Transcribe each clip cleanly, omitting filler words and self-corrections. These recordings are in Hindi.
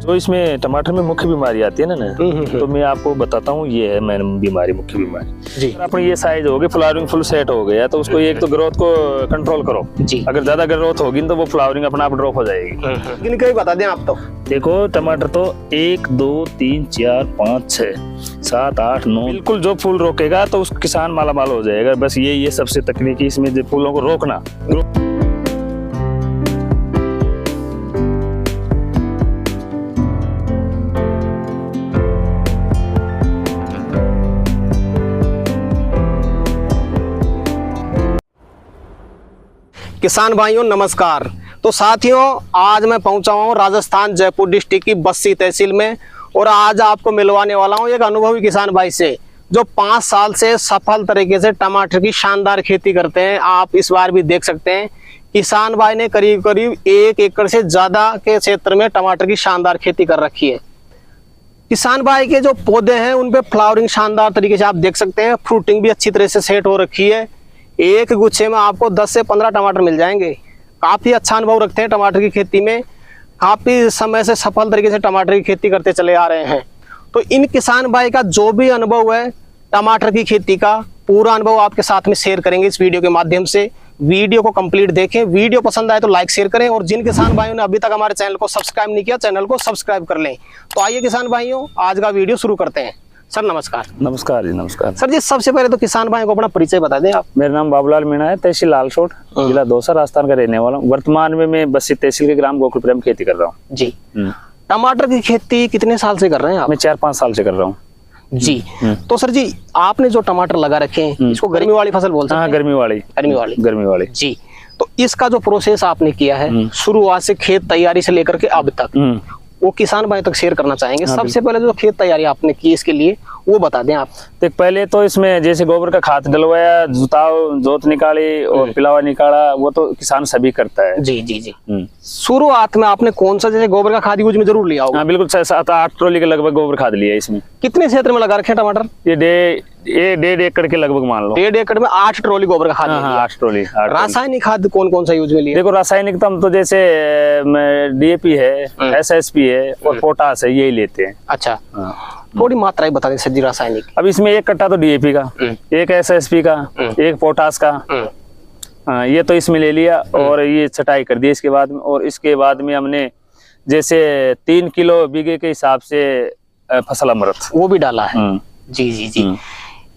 जो इसमें टमाटर में मुख्य बीमारी आती है ना तो मैं आपको बताता हूँ, ये है मेन बीमारी, मुख्य बीमारी जी। अपने ये साइज हो गई, फ्लावरिंग फुल सेट हो गया तो उसको एक तो ग्रोथ को कंट्रोल करो जी। अगर ज्यादा ग्रोथ होगी तो वो फ्लावरिंग अपना आप ड्रॉप हो जाएगी। लेकिन कहीं बता दें आप तो देखो टमाटर तो 1 2 3 4 5 6 7 8 9 बिल्कुल जो फूल रोकेगा तो उस किसान माला माल हो जाएगा। बस ये सबसे तकनीकी इसमें जो फूलों को रोकना। किसान भाइयों नमस्कार। तो साथियों आज मैं पहुंचा हूं राजस्थान जयपुर डिस्ट्रिक्ट की बस्सी तहसील में और आज आपको मिलवाने वाला हूं एक अनुभवी किसान भाई से जो 5 साल से सफल तरीके से टमाटर की शानदार खेती करते हैं। आप इस बार भी देख सकते हैं किसान भाई ने करीब 1 एकड़ से ज्यादा के क्षेत्र में टमाटर की शानदार खेती कर रखी है। किसान भाई के जो पौधे हैं उन पे फ्लावरिंग शानदार तरीके से आप देख सकते हैं, फ्रूटिंग भी अच्छी तरह से सेट हो रखी है। एक गुच्छे में आपको 10 से 15 टमाटर मिल जाएंगे। काफी अच्छा अनुभव रखते हैं टमाटर की खेती में, काफी समय से सफल तरीके से टमाटर की खेती करते चले आ रहे हैं। तो इन किसान भाई का जो भी अनुभव है टमाटर की खेती का पूरा अनुभव आपके साथ में शेयर करेंगे इस वीडियो के माध्यम से। वीडियो को कंप्लीट देखें, वीडियो पसंद आए तो लाइक शेयर करें और जिन किसान भाइयों ने अभी तक हमारे चैनल को सब्सक्राइब नहीं किया चैनल को सब्सक्राइब कर लें। तो आइए किसान भाइयों आज का वीडियो शुरू करते हैं। सर नमस्कार। नमस्कार जी। नमस्कार सर जी, सबसे पहले तो किसान भाई को अपना परिचय बता दें आप। मेरा नाम बाबूलाल मीणा है, तहसील लालसोट, जिला दौसा, राजस्थान का रहने वाला हूँ। वर्तमान में मैं बस्सी तहसील के ग्राम गोकुलपुर में खेती कर रहा हूँ जी। टमाटर की खेती कितने साल से कर रहे हैं आप? मैं 4-5 साल से कर रहा हूँ जी। तो सर जी आपने जो टमाटर लगा रखे हैं इसको गर्मी वाली फसल बोलते हैं? गर्मी वाली जी। तो इसका जो प्रोसेस आपने किया है शुरुआत से खेत तैयारी से लेकर के अब तक वो किसान भाई तक शेयर करना चाहेंगे। सबसे पहले जो खेत तैयारी आपने की इसके लिए वो बता दें आप। देख पहले तो इसमें जैसे गोबर का खाद डलवाया, जोत निकाली और पिलावा निकाला, वो तो किसान सभी करता है जी जी जी। शुरुआत में आपने कौन सा जैसे गोबर का खाद यूज में जरूर लिया होगा? हाँ बिल्कुल, 7-8 ट्रॉली के लगभग गोबर खाद लिया इसमें। कितने क्षेत्र में लगा रखे टमाटर? ये 1.5 एकड़ के लगभग मान लो। 1.5 एकड़ में 8 ट्रॉली गोबर का खाद। हाँ 8 ट्रॉली। रासायनिक खाद कौन सा यूज में लिया? देखो रासायनिक तो हम तो जैसे DAP है, SSP है और पोटास है, यही लेते हैं। अच्छा थोड़ी मात्राएं बता दें सर जी रासायनिक। अब इसमें 1 कट्टा तो DAP का, 1 SSP का, 1 पोटास का, ये तो इसमें ले लिया और ये छटाई कर दी इसके बाद में। और इसके बाद में हमने जैसे 3 किलो बीघे के हिसाब से फसल अमृत वो भी डाला है जी जी जी।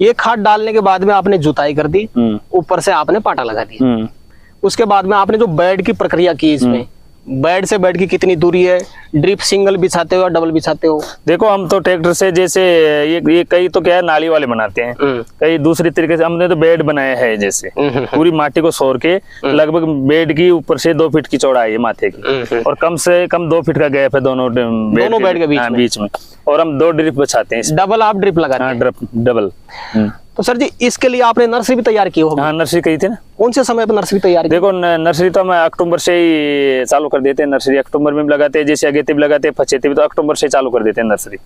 ये खाद डालने के बाद में आपने जुताई कर दी, ऊपर से आपने पाटा लगा दिया। उसके बाद में आपने जो बेड की प्रक्रिया की इसमें बेड से बेड की कितनी दूरी है? ड्रिप सिंगल बिछाते हो या डबल बिछाते हो? देखो हम तो ट्रैक्टर से जैसे ये कई तो क्या है नाली वाले बनाते हैं, कई दूसरी तरीके से हमने तो बेड बनाया है। जैसे पूरी माटी को सोर के लगभग बेड की ऊपर से 2 फीट की चौड़ाई है माथे की और कम से कम 2 फीट का गैप है दोनों बेड के बीच में। और हम 2 ड्रिप बिछाते हैं। डबल आप ड्रिप लगाते हैं? डबल। तो सर जी इसके लिए आपने नर्सरी भी तैयार की होगी? हाँ नर्सरी की थी ना। कौन से समय पर नर्सरी तैयार की? देखो नर्सरी तो हम अक्टूबर से ही चालू कर देते हैं। नर्सरी अक्टूबर में भी लगाते हैं, जैसे अगेती भी लगाते हैं, पछेती भी, तो अक्टूबर से चालू कर देते हैं नर्सरी।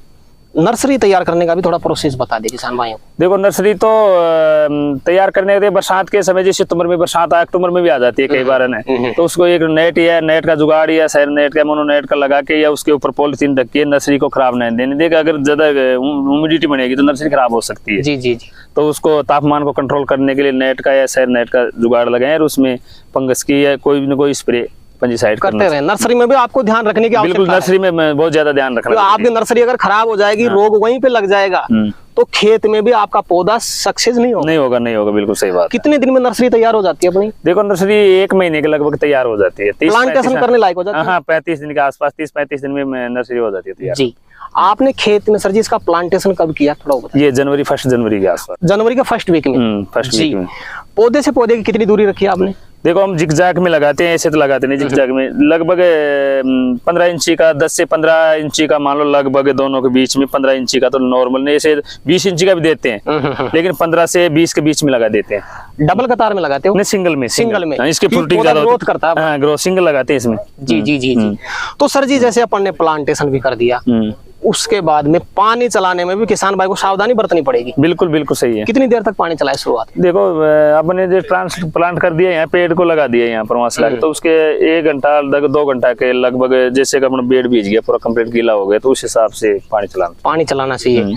नर्सरी तैयार करने का भी थोड़ा प्रोसेस बता दे किसान भाइयों। देखो नर्सरी तो तैयार करने के बरसात के समय, जैसे सितंबर में बरसात अक्टूबर में भी आ जाती है कई बार है, तो उसको एक नेट या नेट का जुगाड़ या सैर नेट का मोनो नेट का लगा के या उसके ऊपर पॉलिथीन रख के नर्सरी को खराब नहीं देने देगा। अगर ज्यादा ह्यूमिडिटी बनेगी तो नर्सरी खराब हो सकती है। जी जी जी। तो उसको तापमान को कंट्रोल करने के लिए नेट का या सैर नेट का जुगाड़ लगाए और उसमें फंगस की या कोई न कोई स्प्रे फंजीसाइड करते रहे। नर्सरी में भी आपको ध्यान रखने की आवश्यकता है। बिल्कुल नर्सरी में बहुत ज्यादा ध्यान रखना है। आपकी नर्सरी अगर खराब हो जाएगी, रोग वहीं पे लग जाएगा तो खेत में भी आपका पौधा सक्सेस नहीं होगा। बिल्कुल सही बात। कितने दिन में नर्सरी तैयार हो जाती है अपनी? देखो नर्सरी 1 महीने के लगभग तैयार हो जाती है। प्लांटेशन करने लायक हो जाती है? हाँ 35 दिन के आसपास, 30-35 दिन में नर्सरी हो जाती है तैयार जी। आपने खेत में सर जी इसका प्लांटेशन कब किया थोड़ा बताइए? ये 1 जनवरी के आसपास, जनवरी का फर्स्ट वीक में। पौधे से पौधे की कितनी दूरी रखी है आपने? देखो हम जिगजैग में लगाते हैं, ऐसे तो लगाते नहीं। जिगजैग में लगभग 15 इंची का, 10 से 15 इंची का मान लो लगभग दोनों के बीच में। 15 इंची का तो नॉर्मल नहीं, ऐसे 20 इंची का भी देते हैं, लेकिन 15 से 20 के बीच में लगा देते हैं। डबल कतार में लगाते हो? नहीं सिंगल में। इसकी फ्रूटिंग ज्यादा ग्रोथ करता है। ग्रोथ सिंगल लगाते हैं इसमें। जी जी जी जी। तो सर जी जैसे अपन ने प्लांटेशन भी कर दिया, उसके बाद में पानी चलाने में भी किसान भाई को सावधानी बरतनी पड़ेगी। बिल्कुल बिल्कुल सही है। कितनी देर तक पानी चलाए शुरुआत? देखो अपने जो ट्रांसप्लांट कर दिया यहाँ, पेड़ को लगा दिया यहाँ पर वहां तो उसके 1 घंटा 2 घंटा के लगभग, जैसे कि अपना बेड बीज गया पूरा कंप्लीट गीला हो गया, तो उस हिसाब से पानी चलाना चाहिए।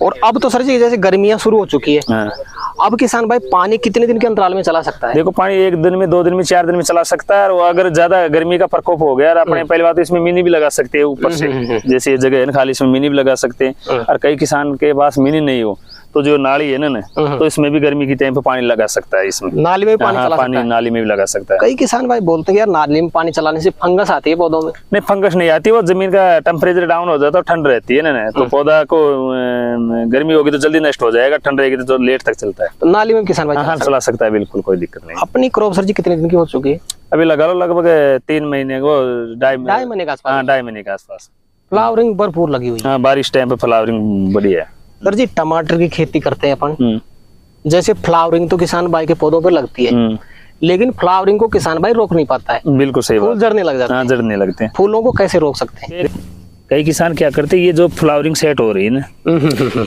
और अब तो सर जी जैसे गर्मियां शुरू हो चुकी है, अब किसान भाई पानी कितने दिन के अंतराल में चला सकता है? देखो पानी 1 दिन में, 2 दिन में, 4 दिन में चला सकता है। और अगर ज्यादा गर्मी का प्रकोप हो गया, अपने पहली बात इसमें मिनी भी लगा सकते हैं ऊपर से, जैसे ये जगह है ना खाली, इसमें मिनी भी लगा सकते हैं। और कई किसान के पास मिनी नहीं हो तो जो नाली है ना, तो इसमें भी गर्मी की टाइम पे पानी लगा सकता है। इसमें नाली में पानी चला सकता है। नाली में भी लगा सकता है। कई किसान भाई बोलते हैं यार नाली में पानी चलाने से फंगस आती है पौधों में। नहीं, फंगस नहीं आती, वो जमीन का टेम्परेचर डाउन हो जाता है, ठंड रहती है ना, तो पौधा को गर्मी होगी तो जल्दी नष्ट हो जाएगा, ठंड रहेगी तो लेट तक चलता है। तो नाली में किसान भाई चला सकता है, बिल्कुल कोई दिक्कत नहीं। अपनी क्रॉप सर जी कितने दिन की हो चुकी है? अभी लगा लो लगभग 3 महीने को, 2.5 महीने के आसपास। हाँ, 2.5 महीने के आसपास। फ्लावरिंग भरपूर लगी हुई है। हाँ, बारिश टाइम पे फ्लावरिंग बढ़िया है। सर जी टमाटर की खेती करते हैं अपन, जैसे फ्लावरिंग तो किसान भाई के पौधों पर लगती है, लेकिन फ्लावरिंग को किसान भाई रोक नहीं पाता है। बिल्कुल सही बात। फूल झड़ने लग जाते हैं। हाँ, झड़ने लगते हैं। फूलों को कैसे रोक सकते हैं? कई किसान क्या करते हैं, ये जो फ्लावरिंग सेट हो रही है ना,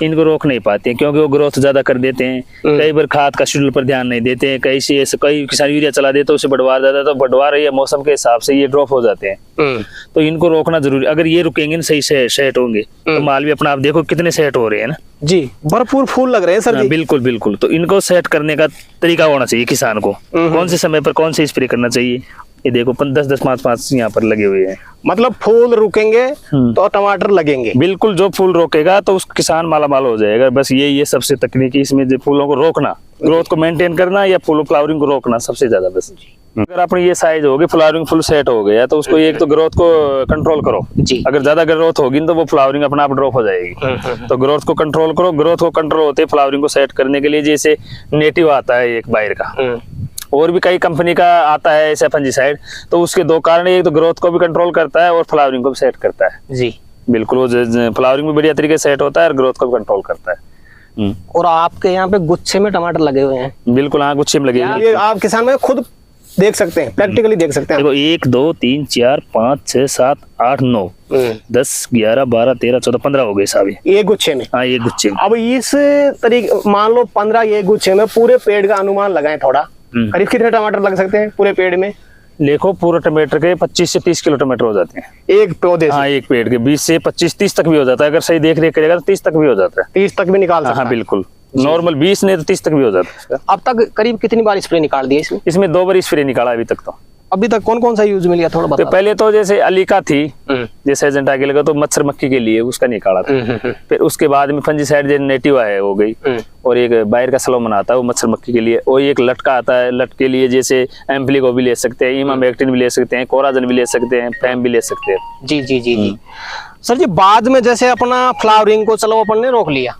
इनको रोक नहीं पाते हैं, क्योंकि वो ग्रोथ ज्यादा कर देते हैं। कई बार खाद का शेड्यूल पर ध्यान नहीं देते हैं, कई किसान यूरिया चला देते हैं, उसे बढ़वा जाता है, तो बढ़वा रही है मौसम के हिसाब से ये ड्रॉप हो जाते हैं। तो इनको रोकना जरूरी। अगर ये रुकेंगे सही से सेट होंगे तो माल भी अपना, आप देखो कितने सेट हो रहे हैं ना जी, भरपूर फूल लग रहे हैं सर जी। बिल्कुल बिल्कुल। तो इनको सेट करने का तरीका होना चाहिए किसान को, कौन से समय पर कौन से स्प्रे करना चाहिए। ये देखो 10-10, 5-5 यहाँ पर लगे हुए हैं। मतलब फूल रुकेंगे तो टमाटर लगेंगे। बिल्कुल, जो फूल रोकेगा तो उस किसान मालामाल हो जाएगा। बस ये सबसे तकनीकी इसमें, जो फूलों को रोकना, ग्रोथ को मेंटेन करना या फ्लावरिंग को रोकना सबसे ज्यादा बस। अगर अपनी ये साइज होगी, फ्लावरिंग फुल सेट हो गया, तो उसको एक तो ग्रोथ को कंट्रोल करो जी। अगर ज्यादा ग्रोथ होगी तो वो फ्लावरिंग अपना आप ड्रॉप हो जाएगी। तो ग्रोथ को कंट्रोल करो। ग्रोथ को कंट्रोल होते फ्लावरिंग को सेट करने के लिए जैसे नेटिव आता है एक बाहर का, और भी कई कंपनी का आता है ऐसा फंजीसाइड, तो उसके 2 कारण, एक तो ग्रोथ को भी कंट्रोल करता है और फ्लावरिंग को भी सेट करता है जी। बिल्कुल, वो फ्लावरिंग भी बढ़िया तरीके से सेट होता है और ग्रोथ को भी कंट्रोल करता है। और आपके यहाँ पे गुच्छे में टमाटर लगे हुए हैं? बिल्कुल, हाँ, गुच्छे में लगे हुए हैं। आप किसान में खुद देख सकते हैं, प्रैक्टिकली देख सकते हैं। देखो 1 2 3 4 5 6 7 8 9 10 11 12 13 14 15 हो गए साहब ये गुच्छे में। हाँ, ये गुच्छे में। अब इस तरीके मान लो 15 ये गुच्छे में, पूरे पेड़ का अनुमान लगाएं थोड़ा, करीब कितने टमाटर लग सकते हैं पूरे पेड़ में? देखो पूरे टमाटर के 25 से 30 किलो टमाटर हो जाते हैं एक पौधे से। हाँ, एक पेड़ के 20 से 25-30 तक भी हो जाता है। अगर सही देख रेख करेगा तो 30 तक भी हो जाता है। 30 तक भी निकाल सकता है। हाँ, बिल्कुल, नॉर्मल 20 नहीं तो 30 तक भी हो जाता है। अब तक करीब कितनी बार स्प्रे निकाल दिया इसमें? इसमें 2 बार स्प्रे निकाला अभी तक। तो अभी तक कौन कौन सा यूज में लिया थोड़ा बता। तो पहले तो जैसे अलीका थी, जैसे एजेंटा के लगा तो मच्छर मक्खी के लिए उसका निकाला था। फिर उसके बाद में फंजीसाइड जो नेटिव है हो गई, और एक बाहर का सलोमन आता है वो मच्छर मक्खी के लिए, और एक लटका आता है लट के लिए, जैसे एम्प्लिको भी ले सकते हैं, इमामेक्टिन भी ले सकते हैं, कोराजन भी ले सकते हैं, फैम भी ले सकते हैं। जी जी जी जी सर जी, बाद में जैसे अपना फ्लावरिंग को चलो अपन ने रोक लिया,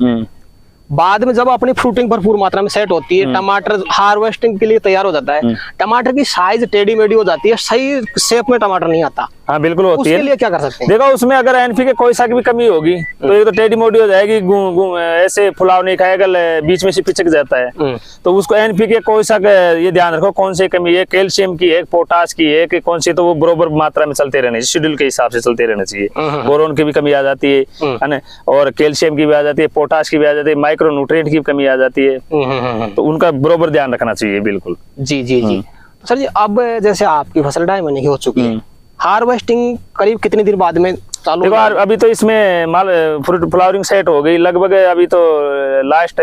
बाद में जब अपनी फ्रूटिंग भरपूर मात्रा में सेट होती है, टमाटर हार्वेस्टिंग के लिए तैयार हो जाता है, टमाटर की साइज टेढ़ी मेढ़ी हो जाती है, सही शेप में टमाटर नहीं आता। हाँ, बिल्कुल होती है। उसके लिए क्या कर सकते हैं? देखो उसमें अगर एनपीके कोई सा की भी कमी होगी तो ये तो टेढ़ी मोड़ी हो जाएगी, ऐसे फुलाव नहीं खाएगा, बीच में से पिचक जाता है। तो उसको एनपीके कोई सा ये ध्यान रखो कौन सी कमी है, कैल्शियम की है, पोटास की है, कि कौन सी, तो वो बराबर मात्रा में चलते रहने चाहिए, शेड्यूल के हिसाब से चलते रहना चाहिए। बोरोन की भी कमी आ जाती है ना, और कैल्शियम की भी आ जाती है, पोटास की भी आ जाती है, माइक्रो न्यूट्रिएंट की कमी आ जाती है, तो उनका बराबर ध्यान रखना चाहिए। बिल्कुल जी जी जी। सर जी, अब जैसे आपकी फसल 2.5 महीने की हो चुकी है, हार्वेस्टिंग करीब कितने दिन बाद में चालू? देखो अभी तो इसमें माल फ्रूट फ्लावरिंग सेट हो गई लगभग, अभी तो लास्ट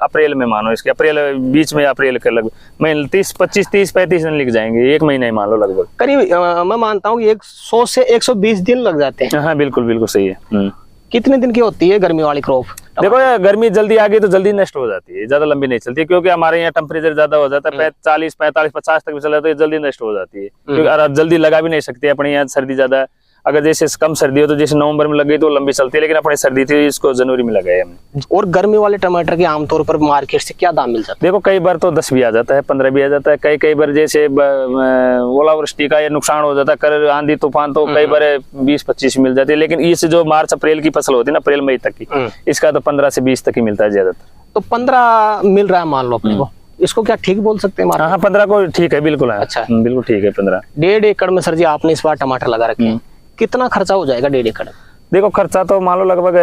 अप्रैल में मानो, इसके अप्रैल बीच में, अप्रैल के लगभग मैं 25-30-35 दिन लिख जाएंगे, 1 महीना ही मान लो लगभग। करीब मैं मानता हूँ कि 100 से 120 दिन लग जाते हैं। हाँ, बिल्कुल बिल्कुल सही है। कितने दिन की होती है गर्मी वाली क्रॉप? देखो यार, गर्मी जल्दी आ गई तो जल्दी नष्ट हो जाती है, ज्यादा लंबी नहीं चलती, क्योंकि हमारे यहाँ टेम्परेचर ज्यादा हो जाता है, 40, 45, 50 तक भी चला तो ये जल्दी नष्ट हो जाती है, क्योंकि जल्दी लगा भी नहीं सकते अपने यहाँ, सर्दी ज्यादा। अगर जैसे कम सर्दी हो तो जैसे नवंबर में लग गई तो लंबी चलती है, लेकिन अपनी सर्दी थी इसको जनवरी में लगाए हमने। और गर्मी वाले टमाटर के आमतौर पर मार्केट से क्या दाम मिल जाता है? देखो कई बार तो 10 भी आ जाता है, 15 भी आ जाता है, कई बार जैसे ओलावृष्टि का या नुकसान हो जाता है, कर आंधी तूफान, तो कई बार 20-25 मिल जाती है। लेकिन इस जो मार्च अप्रैल की फसल होती है ना, अप्रैल मई तक की, इसका तो 15 से 20 तक ही मिलता है ज्यादातर। तो 15 मिल रहा है मान लो अपने को, इसको क्या ठीक बोल सकते हैं? हाँ, 15 को ठीक है, बिल्कुल है। अच्छा, बिल्कुल ठीक है। 15 1.5 एकड़ में सर जी आपने इस बार टमाटर लगा रखे हैं, कितना खर्चा हो जाएगा 1.5 एकड़? देखो खर्चा तो मान लो लगभग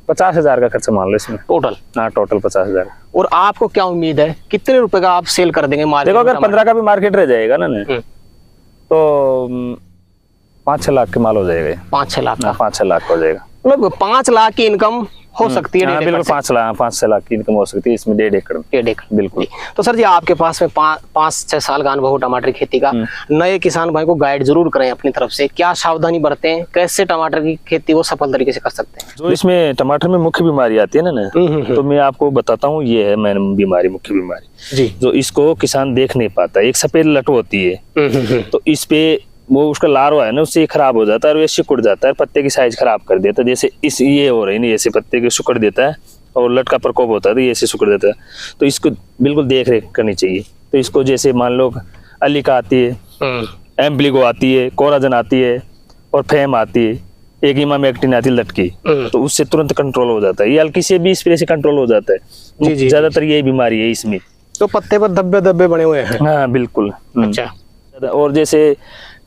50,000 का खर्चा मान लो इसमें टोटल। हाँ टोटल 50,000। और आपको क्या उम्मीद है कितने रुपए का आप सेल कर देंगे मार्केट? देखो अगर 15 का भी मार्केट रह जाएगा ना तो 5-6 लाख के माल हो जाएगा ये। 5-6 लाख का? 5-6 लाख हो जाएगा। मतलब 5 लाख की इनकम हो सकती है? हाँ, बिल्कुल 5-6 लाख की इनकम हो सकती है इसमें 1.5 एकड़ में। 1.5 एकड़ बिल्कुल। तो सर जी आपके पास में 5-6 साल का अनुभव टमाटर की खेती का, नए किसान भाई को गाइड जरूर करें अपनी तरफ से, क्या सावधानी बरतें, कैसे टमाटर की खेती वो सफल तरीके से कर सकते हैं? जो इसमें टमाटर में मुख्य बीमारी आती है ना तो मैं आपको बताता हूँ, ये है मैंने बीमारी, मुख्य बीमारी जी, जो इसको किसान देख नहीं पाता। एक सफेद लट होती है तो इस पे वो उसका लार्वा है ना उससे खराब हो जाता है और ये सिकुड़ जाता है, पत्ते की साइज खराब कर देता है। जैसे इस ये हो रही है, ऐसे पत्ते के सिकुड़ देता है और लट का प्रकोप होता है तो ये ऐसे सिकुड़ देता है। तो इसको बिल्कुल देख रेख करनी चाहिए। तो इसको जैसे मान लो अलिका आती है, एम्प्लिगो आती है, कोराजन आती है और फेम आती है, एक इमामेक्टिन आती है लटकी, तो उससे तुरंत कंट्रोल हो जाता है। ये हल्की से भी स्प्रे से कंट्रोल हो जाता है। ज्यादातर यही बीमारी है इसमें। तो पत्ते पर धब्बे धब्बे बने हुए हैं? हाँ बिल्कुल। अच्छा। और जैसे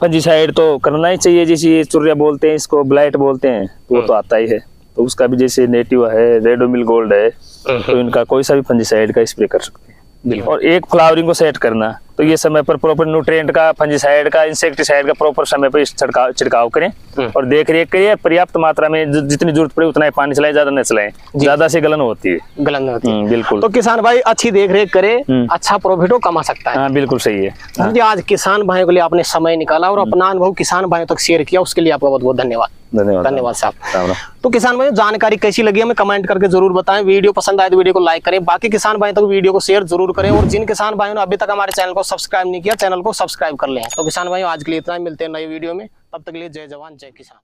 फंजीसाइड तो करना ही चाहिए, जैसे ये चुर्रिया बोलते हैं इसको, ब्लाइट बोलते हैं, वो तो आता ही है। तो उसका भी जैसे नेटिव है, रेडोमिल गोल्ड है, तो इनका कोई सा भी फंजीसाइड का स्प्रे कर सकते हैं। और एक फ्लावरिंग को सेट करना, तो ये समय पर प्रॉपर न्यूट्रिएंट का, फंजीसाइड का, इंसेक्टिसाइड का प्रॉपर समय पर छिड़काव करें और देख रेख करिए। पर्याप्त मात्रा में जितनी जरूरत पड़े उतना ही पानी चलाएं, ज्यादा नहीं चलाएं, ज्यादा से गलन होती है। गलन होती है बिल्कुल। तो किसान भाई अच्छी देख रेख करे, अच्छा प्रॉफिट कमा सकता है। हाँ बिल्कुल सही है। जी आज किसान भाइयों के लिए आपने समय निकाला और अपना अनुभव किसान भाइयों तक शेयर किया, उसके लिए आपका बहुत बहुत धन्यवाद। धन्यवाद साहब। तो किसान भाइयों जानकारी कैसी लगी हमें कमेंट करके जरूर बताएं। वीडियो पसंद आए तो वीडियो को लाइक करें, बाकी किसान भाइयों तक वीडियो को शेयर जरूर करें और जिन किसान भाइयों ने अभी तक हमारे चैनल को सब्सक्राइब नहीं किया, चैनल को सब्सक्राइब कर लें। तो किसान भाइयों आज के लिए इतना ही, मिलते हैं नई वीडियो में, तब तक के लिए जय जवान जय किसान।